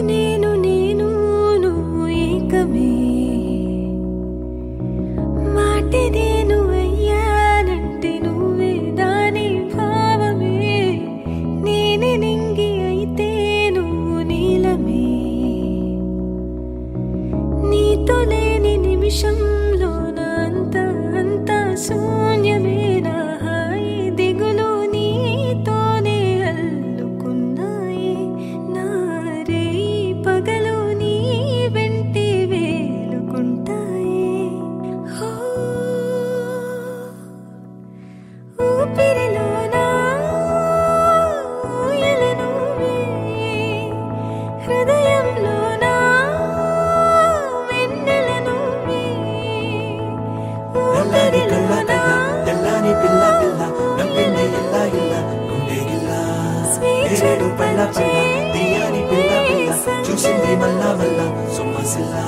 నేను నేను నువ్వు ఏకమే మాటే నేను అయ్యానంటే నువ్వే దాని భావమే నేనే నింగి అయితే నువ్వు నీలమే నీతో లేని నిమిషంలో నా అంతా శూన్యమే నా హాయి దిగులు నీతోనే అల్లుకున్నాయి నా రే పగలు నీ వెంటి వేలుకుంటాయి ఊపిరిలోనా ఊయల నువ్వే హృదయంలోనా వెన్నెల నువ్వే తెల్లాని కళ్ళ కళ్ళ తెల్లాని పిల్ల పిల్ల నవ్వింది ఇల్లా ఇల్లా గుండె గిల్లా ఏడు పళ్ళ పళ్ళ తీయాని పిల్ల పిల్ల చూసింది మల్లా మల్లా సొమ్మసిల్లా